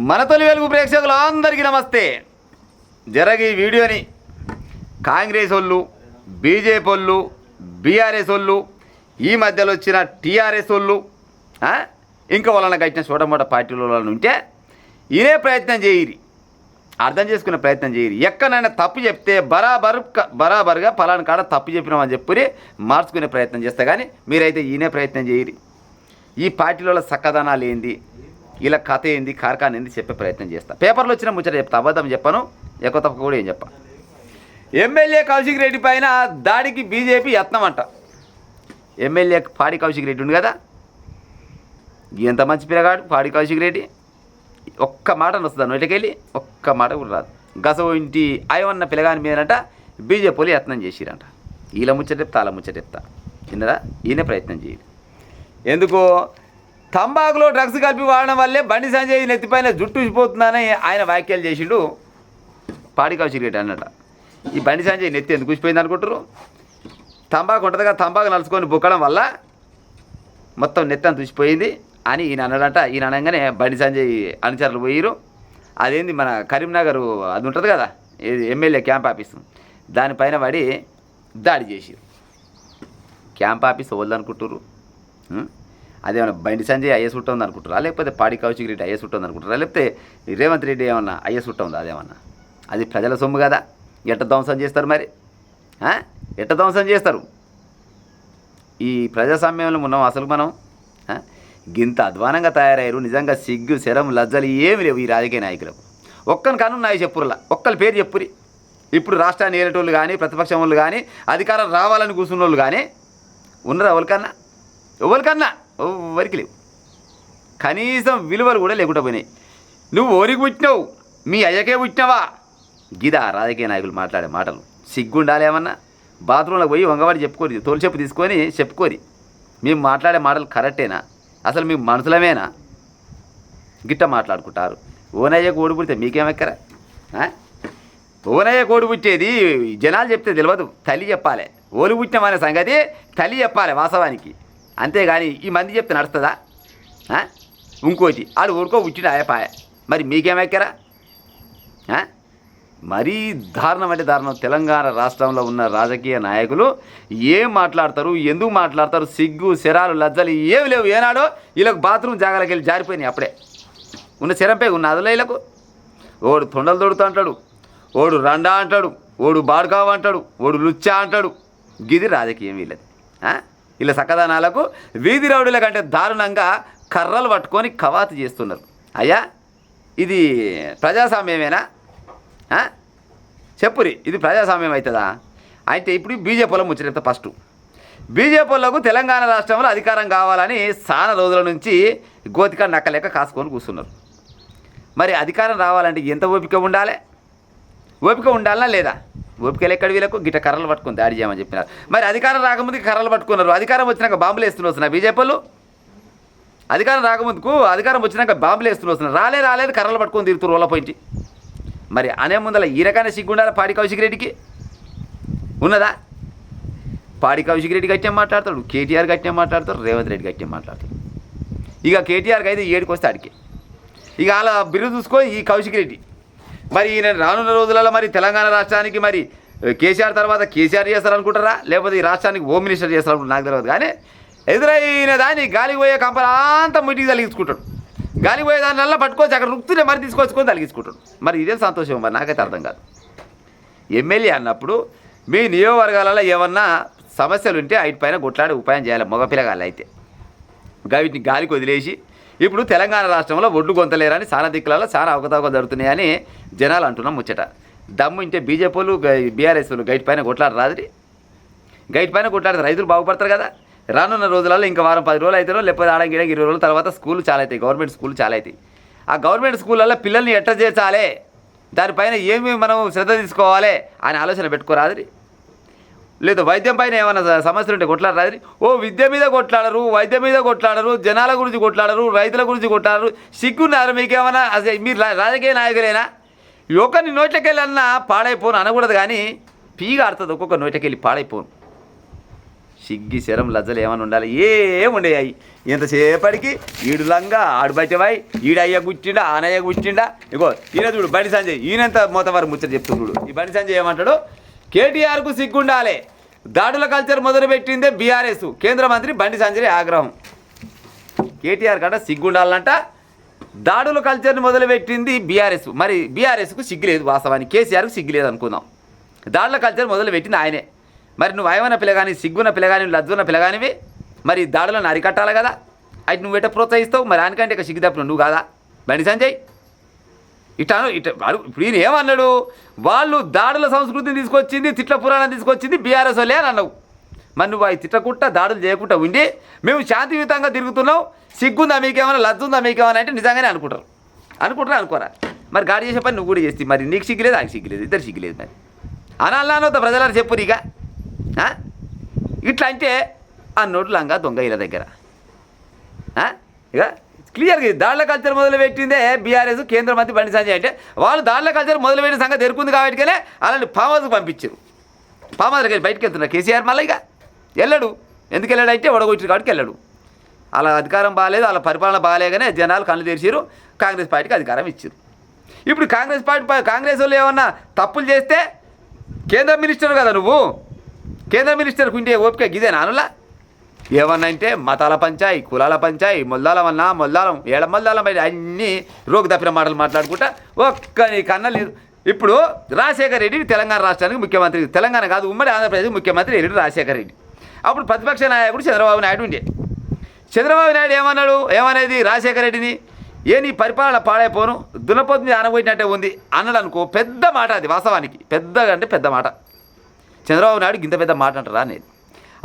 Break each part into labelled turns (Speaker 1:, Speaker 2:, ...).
Speaker 1: మన తొలి వెలుగు ప్రేక్షకులు అందరికీ నమస్తే. జరగి వీడియోని కాంగ్రెస్ వాళ్ళు, బీజేపీ వాళ్ళు, బీఆర్ఎస్ వాళ్ళు, ఈ మధ్యలో వచ్చిన టీఆర్ఎస్ వాళ్ళు, ఇంకా వాళ్ళని గట్టిన చోటమోట పార్టీల వాళ్ళని ఉంటే ఇదే ప్రయత్నం చేయరి, అర్థం చేసుకునే ప్రయత్నం చేయరి. ఎక్కడైనా తప్పు చెప్తే బరాబరుగా ఫలానా కాడ తప్పు చెప్పినామని చెప్పి మార్చుకునే ప్రయత్నం చేస్తే కానీ మీరైతే ఈయనే ప్రయత్నం చేయరి. ఈ పార్టీల చక్కదనాలు ఏంది, ఇలా కథ ఏంది, కార్ఖాన ఏంది చెప్పే ప్రయత్నం చేస్తా. పేపర్లో వచ్చిన ముచ్చట చెప్తా, అబద్ధం చెప్పను, ఎక్కువ తప్ప కూడా ఏం చెప్పా. ఎమ్మెల్యే కౌశిక్ రెడ్డి పైన దాడికి బీజేపీ యత్నం అంట. ఎమ్మెల్యే పాడి కౌశిక్ రెడ్డి ఉంది కదా, ఎంత మంచి పిల్లగాడు పాడి కౌశిక్ రెడ్డి. ఒక్క మాట వస్తుందా నోటికెళ్ళి, ఒక్క మాట కూడా రాదు. గసవ ఇంటి ఆయమన్న పిల్లగాని మీదనట బీజేపీలు యత్నం చేసిరంట. వీళ్ళ ముచ్చట చెప్తా, వాళ్ళ ముచ్చట చెప్తా, కిందరా ఈయనే ప్రయత్నం చేయరు. ఎందుకో తంబాకులో డ్రగ్స్ కలిపి వాడడం వల్లే బండి సంజయ్ నెత్తిపైన జుట్టు ఉసిపోతుందని ఆయన వ్యాఖ్యలు చేసిండు పాడి కౌశిక్ రెడ్డి అన్నట. ఈ బండి సంజయ్ నెత్తి ఎందుకు ఉసిపోయింది అనుకుంటారు? తంబాకు ఉంటుందిగా, తంబాకు నలుచుకొని బుక్కడం వల్ల మొత్తం నెత్తి అంత ఉసిపోయింది అని ఈయన అన్నాడంట. ఈయన అనగానే బండి సంజయ్ అనుచరులు పోయిరు. అదేంది మన కరీంనగర్ అది ఉంటుంది కదా, ఎమ్మెల్యే క్యాంప్ ఆఫీసు, దానిపైన పడి దాడి చేసిరు. క్యాంప్ ఆఫీస్ వాళ్ళు అనుకుంటారు అదేమన్నా బండి సంజయ్ ఐఎస్ ఉంటుంది అనుకుంటారా, లేకపోతే పాడి కౌశిక్ రెడ్డి ఐఎస్ ఉంటుంది అనుకుంటారా, లేకపోతే రేవంత్ రెడ్డి ఏమన్నా ఐఎస్ ఉంటుందా? అదేమన్నా అది ప్రజల సొమ్ము కదా, ఎట్ట ధ్వంసం చేస్తారు మరి, ఎట్ట ధ్వంసం చేస్తారు? ఈ ప్రజాస్వామ్యంలో ఉన్నాం అసలు మనం గింత అధ్వానంగా తయారయ్యారు. నిజంగా సిగ్గు శరం లజ్జలు ఏమి లేవు ఈ రాజకీయ నాయకులకు. ఒక్కని కనున్నాయి చెప్పురులా, ఒక్కరి పేరు చెప్పురి. ఇప్పుడు రాష్ట్రాన్ని ఏలేటోళ్ళు కానీ, ప్రతిపక్షం వాళ్ళు కానీ, అధికారం రావాలని కూర్చున్న వాళ్ళు కానీ ఉన్నారా? ఎవరికన్నా ఎవరికి లేవు. కనీసం విలువలు కూడా లేకుండా పోయినాయి. నువ్వు ఓరికి పుట్టినావు, మీ అయ్యకే పుట్టినావా? గిదా రాజకీయ నాయకులు మాట్లాడే మాటలు. సిగ్గుండాలి ఏమన్నా? బాత్రూంలోకి పోయి వంగవాడి చెప్పుకోరి, తోలుచెప్పు తీసుకొని చెప్పుకోరి. మేము మాట్లాడే మాటలు కరెక్టేనా? అసలు మేము మనుషులమేనా? గిట్ట మాట్లాడుకుంటారు. ఓనయ్య కోడి పుడితే మీకేమెక్కరా? ఓనయ్య కోడి పుట్టేది జనాలు చెప్తే తెలియదు, తల్లి చెప్పాలి. ఓలు పుట్టినామనే సంగతి తల్లి చెప్పాలి వాస్తవానికి. అంతేగాని ఈ మంది చెప్తే నడుస్తుందా? ఇంకోటి ఆడు ఊరుకో పుట్టిన ఆయపాయ, మరి మీకేమెక్కరా? మరీ దారుణం అంటే దారుణం. తెలంగాణ రాష్ట్రంలో ఉన్న రాజకీయ నాయకులు ఏం మాట్లాడతారు, ఎందుకు మాట్లాడతారు? సిగ్గు శరాలు లజ్జలు ఏమి లేవు. ఏనాడో వీళ్ళకు బాత్రూమ్ జాగాలకు వెళ్ళి జారిపోయినాయి. అప్పుడే ఉన్న శరంపై ఉన్న అదులైలకు ఓడు తొండలు తొడుతూ అంటాడు, ఓడు రండా అంటాడు, ఓడు బాడుకావ అంటాడు, ఓడు లుచ్చా అంటాడు. గిది రాజకీయం వీళ్ళది. వీళ్ళ సక్కదనాలకు వీధి రౌడీల కంటే దారుణంగా కర్రలు పట్టుకొని కవాతు చేస్తున్నారు. అయ్యా ఇది ప్రజాస్వామ్యమేనా? చెప్పురి, ఇది ప్రజాస్వామ్యం అవుతుందా? అయితే ఇప్పుడు బీజేపీలో ముచ్చట ఫస్ట్. బీజేపీలకు తెలంగాణ రాష్ట్రంలో అధికారం కావాలని చాలా రోజుల నుంచి గోతిక నక్కలేక కాసుకొని కూర్చున్నారు. మరి అధికారం రావాలంటే ఎంత ఓపిక ఉండాలి? ఓపిక ఉండాలనా లేదా? ఓపికలు ఎక్కడ? వీళ్ళకు గిట్ట కర్రలు పట్టుకొని దాడి చేయమని చెప్పినారు. మరి అధికారం రాకముందుకు కర్రలు పట్టుకున్నారు, అధికారం వచ్చినాక బాంబులు వేస్తున్న వస్తున్నారు బీజేపీలు. అధికారం రాకముందుకు అధికారం వచ్చినాక బాంబులు వేస్తున్న వస్తున్నారు. రాలేదు కర్రలు పట్టుకొని తిరుగుతారు రోల పోయింటి. మరి అనే ముందర ఈ రకాన సిగ్గుండాలి పాడి కౌశిక్ రెడ్డికి? ఉన్నదా? పాడి కౌశిక్ రెడ్డి గట్టిగా మాట్లాడతాడు, కేటీఆర్ గట్టిగా మాట్లాడతాడు, రేవంత్ రెడ్డి గట్టిగా మాట్లాడతాడు. ఇక కేటీఆర్కి అయితే 7కి వస్తే అడిగి ఇక అలా బిరుదు చూసుకొని ఈ కౌశిక్ రెడ్డి. మరి ఈయన రానున్న రోజులలో మరి తెలంగాణ రాష్ట్రానికి మరి కేసీఆర్ తర్వాత కేసీఆర్ చేస్తారనుకుంటారా, లేకపోతే ఈ రాష్ట్రానికి హోమ్ మినిస్టర్ చేస్తారనుకుంటారు నాకు తెలియదు. కానీ ఎదురైన దాన్ని గాలికి పోయే కంపల అంతా ముట్టికి తలిగించుకుంటాడు. గాలికి పోయే దాన్ని నల్ల పట్టుకోవచ్చు, అక్కడ రుక్తునే మరి తీసుకొచ్చుకొని తలిగించుకుంటాడు. మరి ఇదేం సంతోషం? మరి నాకైతే అర్థం కాదు. ఎమ్మెల్యే అన్నప్పుడు మీ నియోజకవర్గాలలో ఏమన్నా సమస్యలు ఉంటే వాటి పైన కొట్లాడే ఉపాయం చేయాలి మగపిల్లగాళ్ళు అయితే. వీటిని గాలికి వదిలేసి ఇప్పుడు తెలంగాణ రాష్ట్రంలో ఒడ్లు గొంతలేరని చాలా దిక్కులలో చాలా అవకతవకలు జరుగుతున్నాయని జనాలు అంటున్నాం ముచ్చట. దమ్ము ఇంటే బీజేపీలు బీఆర్ఎస్లు గైట్ పైన కొట్లాడు రాదురి. గైట్ పైన కొట్లాడితే రైతులు బాగుపడతారు కదా. రానున్న రోజులలో ఇంకా వారం 10 రోజులు అవుతారో, లేకపోతే ఆడంగి 20 రోజుల తర్వాత స్కూళ్ళు చాలా అవుతాయి, గవర్నమెంట్ స్కూళ్ళు చాలా అవుతాయి. ఆ గవర్నమెంట్ స్కూళ్ళల్లో పిల్లల్ని ఎట్ట చేర్చాలి, దానిపైన ఏమి మనం శ్రద్ధ తీసుకోవాలి అని ఆలోచన పెట్టుకోరాదురి. లేదు వైద్యం పైన ఏమైనా సమస్యలు ఉంటే కొట్లాడరాదురి. ఓ విద్య మీద కొట్లాడరు, వైద్యం మీద కొట్లాడరు, జనాల గురించి కొట్లాడరు, రైతుల గురించి కొట్లాడరు. సిగ్గున్నారు మీకేమన్నా? అసలు మీరు రాజకీయ నాయకులేనా? ఒకరిని నోట్లకెళ్ళన్నా పాడైపోను అనకూడదు, కానీ పీగా ఆడుతుంది ఒక్కొక్క నోట్లకెళ్ళి పాడైపోను. సిగ్గి శరం లజ్జలు ఏమైనా ఉండాలి ఏముండేవి ఎంతసేపటికి ఈడు లంగా ఆడు బయటవాయి ఈడయ్య గుట్టిండా ఆనయ్య గుట్టిండా ఇగో ఈయన చూడు బండి సంజయ్ ఈయనంత మోతవారు ముచ్చట చెప్తున్నాడు. ఈ బండి సంజయ్ ఏమంటాడు, కేటీఆర్కు సిగ్గుండాలి, దాడుల కల్చర్ మొదలుపెట్టిందే బీఆర్ఎస్, కేంద్ర మంత్రి బండి సంజయ్ ఆగ్రహం. కేటీఆర్ కంట సిగ్గుండాలంట, దాడుల కల్చర్ని మొదలుపెట్టింది బీఆర్ఎస్. మరి బీఆర్ఎస్కు సిగ్గులేదు, వాస్తవానికి కేసీఆర్కు సిగ్గులేదు అనుకుందాం. దాడుల కల్చర్ మొదలుపెట్టింది ఆయనే. మరి నువ్వు ఆయమన్న పిల్లగాని, సిగ్గున్న పిల్లగాని, లజ్జున్న పిల్లగానివి, మరి దాడులను అరికట్టాలి కదా. అయితే నువ్వు ఎట్ట ప్రోత్సహిస్తావు? మరి ఆయనకంటే ఇక సిగ్గు తప్పిన నువ్వు కాదా బండి సంజయ్? ఇప్పుడు ఈయన ఏమన్నాడు, వాళ్ళు దాడుల సంస్కృతిని తీసుకొచ్చింది, తిట్ల పురాణం తీసుకొచ్చింది బీఆర్ఎస్ వాళ్ళే అని అన్నావు. మరి నువ్వు అవి తిట్టకుండా దాడులు చేయకుండా ఉండి మేము శాంతియుతంగా తిరుగుతున్నాం, సిగ్గుందా మీకేమైనా, లజ్జుందా మీకేమైనా అంటే నిజంగానే అనుకోరా. మరి గాడి చేసే పని నువ్వు కూడా చేస్తే మరి నీకు సిగ్గులేదు, ఆయనకు సిగ్గులేదు, ఇద్దరు సిగ్గులేదు. మరి అనాలనొద్దా ప్రజలారు చెప్పు ఇక ఇట్లా అంటే అన్నోడు లంగా దొంగ ఇలా దగ్గర ఇక క్లియర్గా దాడుల కల్చర్ మొదలుపెట్టిందే బీఆర్ఎస్, కేంద్ర మంత్రి బండి సంజయ్ అంటే వాళ్ళు దాడుల కల్చర్ మొదలుపెట్టిన సంగతి ఎరుకుంది కాబట్టికనే అలాంటి ఫామ్ హౌస్కి పంపించారు. ఫామ్ హౌస్కి వెళ్ళి బయటకు వెళ్తున్నారు కేసీఆర్. మళ్ళీ ఇక వెళ్ళాడు. ఎందుకు వెళ్ళాడు అంటే ఒడగొట్టిన కాబట్టి వెళ్ళాడు. అలా అధికారం బాగాలేదు, అలా పరిపాలన బాగాలేగానే జనాలు కళ్ళు తెరిచారు, కాంగ్రెస్ పార్టీకి అధికారం ఇచ్చారు. ఇప్పుడు కాంగ్రెస్ వాళ్ళు ఏమన్నా తప్పులు చేస్తే కేంద్ర మినిస్టర్ కదా నువ్వు, కేంద్ర మినిస్టర్కు ఉంటే ఓపిక గిదే నానులా ఏమన్నా అంటే మతాల పంచాయి, కులాల పంచాయి, మొల్దాలం అన్నా మొల్దాలం, ఏడ మొల్దాలం బయట అన్నీ రోగు తప్పిన మాటలు మాట్లాడుకుంటా ఒక్క కన్నా లేదు. ఇప్పుడు రాజశేఖర రెడ్డి తెలంగాణ రాష్ట్రానికి ముఖ్యమంత్రి, తెలంగాణ కాదు ఉమ్మడి ఆంధ్రప్రదేశ్ ముఖ్యమంత్రి ఎల్లుడు రాజశేఖర రెడ్డి. అప్పుడు ప్రతిపక్ష నాయకుడు చంద్రబాబు నాయుడు ఉండే. చంద్రబాబు నాయుడు ఏమనేది రాజశేఖర రెడ్డిని, నీ పరిపాలన పాడైపోను, దున్నపోతు మీద ఆనబోయినట్టే ఉంది అన్నాడు అనుకో. పెద్ద మాట అది, వాస్తవానికి పెద్ద మాట. చంద్రబాబు నాయుడు ఇంత పెద్ద మాట అంటారా అనేది.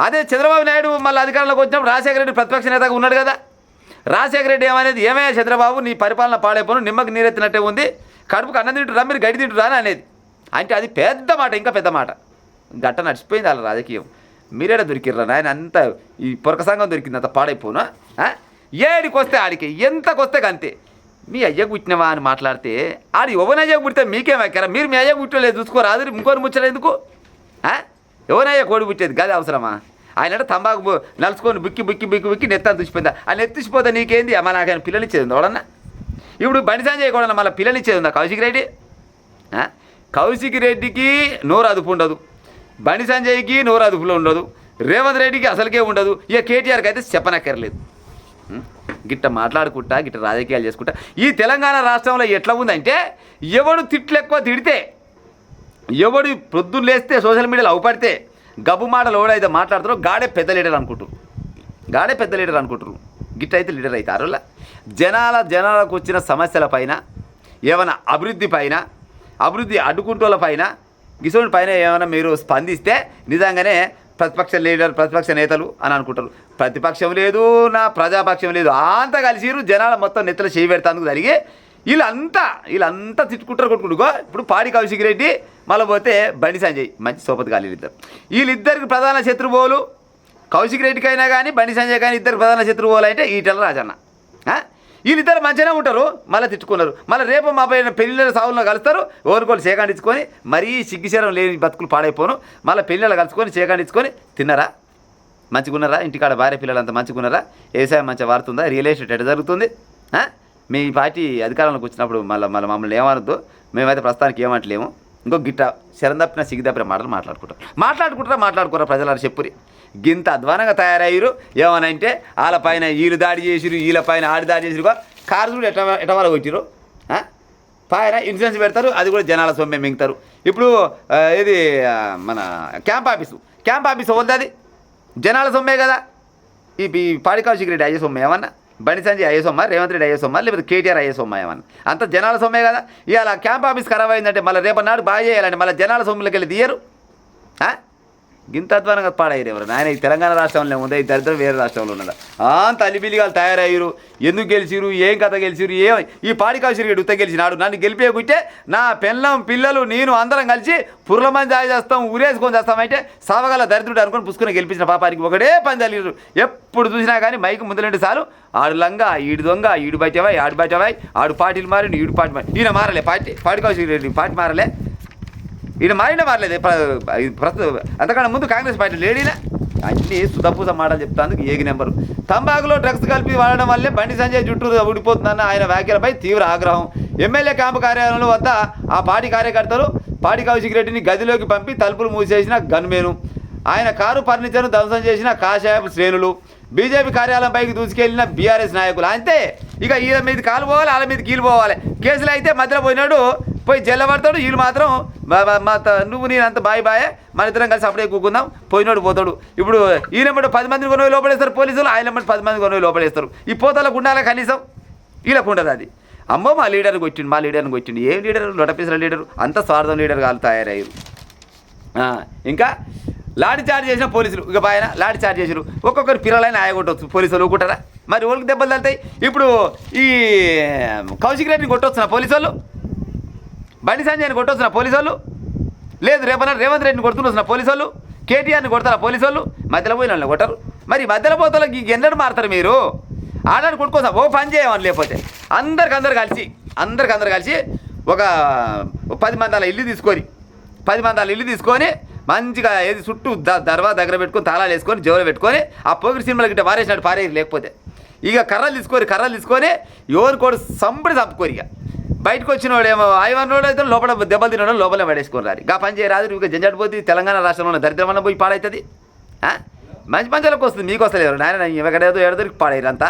Speaker 1: అదే చంద్రబాబు నాయుడు మళ్ళీ అధికారంలోకి వచ్చినప్పుడు రాజశేఖర రెడ్డి ప్రతిపక్ష నేతగా ఉన్నాడు కదా. రాజశేఖర రెడ్డి ఏమయ్యా చంద్రబాబు నీ పరిపాలన పాడైపోను, నిమ్మకి నీరెత్తినట్టే ఉంది, కడుపుకు అన్నం తింటురా, మీరు గడి తింటురా అనేది. అంటే అది పెద్ద మాట, ఇంకా పెద్ద మాట. గట్ట నడిచిపోయింది అలా రాజకీయం. మీరేడా దొరికిర్రా నాయన, అంత ఈ పొరక సంఘం దొరికింది, అంత పాడైపోనా. ఏడికి వస్తే ఆడికి, ఎంతకు వస్తే అంతే. మీ అయ్య పుట్టినవా అని మాట్లాడితే ఆడి ఎవరినయ్య పుడితే మీకేం ఎక్కారా, మీరు మీ అయ్య పుట్టలేదు చూసుకోరా, అది ఇంకోని ముచ్చలేదు ఎందుకు. ఎవరయ్యా కోడి పుట్టేది గది అవసరమా? ఆయన తంబాకు నలుచుకొని బుక్కి నెత్తాను చూసిపోయిందా, ఆ నెత్తిసిపోతే నీకేంది అమ్మ, నాకైనా పిల్లనిచ్చేది ఉంది ఎవడన్నా. ఇప్పుడు బండి సంజయ్ కూడా మళ్ళీ పిల్లనిచ్చేది ఉందా కౌశిక్ రెడ్డి? కౌశిక్ రెడ్డికి నోరు అదుపు ఉండదు, బండి సంజయ్కి నోరు అదుపులో ఉండదు, రేవంత్ రెడ్డికి అసలుకే ఉండదు, ఇక కేటీఆర్కి అయితే చెప్పనక్కర్లేదు. గిట్ట మాట్లాడుకుంటా, గిట్ట రాజకీయాలు చేసుకుంటా ఈ తెలంగాణ రాష్ట్రంలో ఎట్లా ఉందంటే, ఎవడు తిట్లు ఎక్కువ తిడితే, ఎవడు పొద్దున్న లేస్తే సోషల్ మీడియాలో అవుపడితే గబ్బు మాటలు ఎవడైతే మాట్లాడుతారో గాడే పెద్ద లీడర్ అనుకుంటారు. గిట్ట అయితే లీడర్ అవుతారు. జనాలకు వచ్చిన సమస్యల పైన, ఏమైనా అభివృద్ధి అడ్డుకుంటోళ్ళ పైన, గిసోడి పైన ఏమైనా మీరు స్పందిస్తే నిజంగానే ప్రతిపక్ష నేతలు అని అనుకుంటారు. ప్రతిపక్షం లేదు, నా ప్రజాపక్షం లేదు, అంతా కలిసిరు జనాల మొత్తం నెత్తలు చేయి పెడతాందుకు జరిగి వీళ్ళంతా తిట్టుకుంటారు, కొట్టుకుంటుకో. ఇప్పుడు పాడి కౌశిక్ రెడ్డి మళ్ళీ పోతే బండి సంజయ్ మంచి సోపతి గాలి వీళ్ళిద్దరికి ప్రధాన శత్రువులు. కౌశిక్ రెడ్డికైనా కానీ బండి సంజయ్ కానీ ఇద్దరు ప్రధాన శత్రువులు అంటే ఈటెల రాజన్న. వీళ్ళిద్దరు మంచిగానే ఉంటారు, మళ్ళీ తిట్టుకున్నారు. మళ్ళీ రేపు మా పైన పెళ్ళిళ్ళ సావుల్లో కలుస్తారు, ఓరుకోలు సేకాండించుకొని మరీ సిగ్గిశరం లేని బతుకులు పాడైపోను. మళ్ళీ పెళ్ళిళ్ళు కలుసుకొని సేకాండించుకొని తిన్నారా, మంచిగున్నారా, ఇంటికాడ భార్య పిల్లలంతా మంచిగున్నారా, వ్యవసాయం మంచిగా వాడుతుందా, రియల్ ఎస్టేట్ ఎట్లా జరుగుతుంది. మీ పార్టీ అధికారంలోకి వచ్చినప్పుడు మమ్మల్ని ఏమనద్దు, మేమైతే ప్రస్తుతానికి ఏమంటలేము. ఇంకో గిట్ట శరం తప్పిన సిగ్గు తప్పిన మాటలు మాట్లాడుకోరా ప్రజలారు చెప్పురి. గింత అధ్వానంగా తయారయ్యారు. ఏమనంటే వాళ్ళ పైన వీళ్ళు దాడి చేసిరు, వీళ్ళ పైన ఆడి దాడి చేసిరు. కారు చూడు ఎటవాళ్ళు కొట్టిరు. పైన ఇన్సూరెన్స్ పెడతారు, అది కూడా జనాల సొమ్మే మింగుతారు. ఇప్పుడు ఇది మన క్యాంప్ ఆఫీసు వద్దు, అది జనాల సొమ్మే కదా. ఈ పాడి కౌశిక్ రెడ్డి అయ్యే సొమ్మే ఏమన్నా, బండి సంజయ్ అయ్యే సొమ్మ, రేవంత్ రెడ్డి అయ్యే సొమ్మ, లేకపోతే కేటీఆర్ అయ్యే సొమ్మ ఏమన్నా, అంత జనాల సొమ్మే కదా. ఇవాళ క్యాంప్ ఆఫీస్ ఖరాబ్ అయిందంటే మళ్ళీ రేపటి బాగా చేయాలంటే మళ్ళీ జనాల సొమ్ములకి వెళ్ళి తీయరు. గింత అధ్వానంగా పాడయ్యారు ఎవరు నాయన. ఈ తెలంగాణ రాష్ట్రంలో ఉందా, ఈ దరిద్రం వేరే రాష్ట్రంలో ఉన్నదా? అంత అలిబిలిగాలు తయారయ్యారు. ఎందుకు గెలిచిరు, ఏం కథ గెలిచిరు, ఈ పాడి కౌశిక్ రెడ్డి ఉత్త గెలిచినాడు. నన్ను గెలిపేకుంటే నా పెళ్ళం పిల్లలు నేను అందరం కలిసి పుర్ల మంది దాడి చేస్తాం, ఊరేసుకొని చేస్తామంటే సావగల దరిద్రుడు అనుకొని పుసుకుని గెలిపించిన పాపానికి ఒకటే పని జరిగారు. ఎప్పుడు చూసినా కానీ మైకు ముందులంటే చాలు ఆడు లంగా, ఈడు దొంగ, ఈడు బయటవాయి, ఆడు బయటవాయి, ఆడు పార్టీలు మారి, ఈడు పార్టీ మారి. ఈయన మారలే, పాడి కౌశిక్ రెడ్డి పార్టీ మారలే, ఈయన మారలేదు ప్రస్తుతం. అంతకన్నా ముందు కాంగ్రెస్ పార్టీ లేడీనా అన్నీ సుతపూస మాటలు చెప్తాను ఏగి నెంబరు. తంబాకులో డ్రగ్స్ కలిపి వాడడం వల్లే బండి సంజయ్ జుట్టు ఊడిపోతుందన్న ఆయన వ్యాఖ్యలపై తీవ్ర ఆగ్రహం. ఎమ్మెల్యే క్యాంపు కార్యాలయంలో వద్ద ఆ పార్టీ కార్యకర్తలు పాడి కౌశిక్ రెడ్డిని గదిలోకి పంపి తలుపులు మూసేసిన గన్మేను, ఆయన కారు ఫర్నిచర్ను ధ్వంసం చేసిన కాషాయపు శ్రేణులు, బీజేపీ కార్యాలయంపైకి దూసుకెళ్లిన బీఆర్ఎస్ నాయకులు. అంతే ఇక వీళ్ళ మీద కాలు పోవాలి, వాళ్ళ మీద కీలు పోవాలి. కేసులు అయితే మధ్యలో పోయినాడు పోయి జైల్లో పడతాడు. వీళ్ళు మాత్రం నువ్వు నేను అంత బాయే మన ఇద్దరం కలిసి అప్పుడే కూకుందాం, పోయినోడు పోతాడు. ఇప్పుడు ఈయనమ్మడు 10 మందిని కొనుగోలు లోపడేస్తారు పోలీసులు, ఆయన 10 మంది కొనుగోలు లోపడేస్తారు. ఈ పోతలకు ఉండాలి కనీసం, వీళ్ళకు ఉండదు అది. అమ్మో మా లీడర్ని కొట్టిండు. ఏం లీడర్, లొటపీసుల లీడరు, అంత స్వార్థం లీడర్ వాళ్ళు తయారయ్యారు. ఇంకా లాఠీ చార్జ్ చేసిన పోలీసులు, ఇక బాయన లాఠీ చార్జ్ చేసారు. ఒక్కొక్కరు పిల్లలైన ఆయగొట్టవచ్చు, పోలీసులు ఊకుంటారా? మరి వాళ్ళకి దెబ్బలు తగులుతాయి. ఇప్పుడు ఈ కౌశిక్ రెడ్డిని కొట్టొచ్చున పోలీసు వాళ్ళు, బండి సంజయ్ని కొట్టొచ్చున పోలీసు వాళ్ళు, లేదు రేవంత్ రెడ్డిని కొడుతున్న పోలీసు వాళ్ళు, కేటీఆర్ని కొడతారా పోలీసు వాళ్ళు? మధ్యలో పోయిన వాళ్ళని కొట్టరు. మరి మధ్యలో పోతలకి ఎన్నడూ మారుతారు మీరు? ఆడని కొట్టుకోసం ఓ పని చేయమని, లేకపోతే అందరు కలిసి ఒక 10 మందాల ఇల్లు తీసుకొని మంచిగా ఏది చుట్టూ దర్వా దగ్గర పెట్టుకొని తాళాలు వేసుకొని జోలు పెట్టుకొని ఆ పోగిరి సినిమాలు గిట్ట వారేసినట్టు పారేది. లేకపోతే ఇక కర్రలు తీసుకొని ఎవరు కూడా చంపుకోరు. ఇక బయటకు వచ్చిన వాడు ఏమో ఆయవన్నోడు అయితే లోపల దెబ్బలు తినడం లోపలే పడేసుకొని రారు. ఇక పని చేయరాదు. ఇక జంజాటు పోతే తెలంగాణ రాష్ట్రంలో ఉన్న దరిద్రమన్న పోయి పాడవుతుంది. మంచి మంచాలకు వస్తుంది, మీకు వస్తలేరు నాయన. ఎక్కడేదో ఎడదరికి పాడేరు అంతా.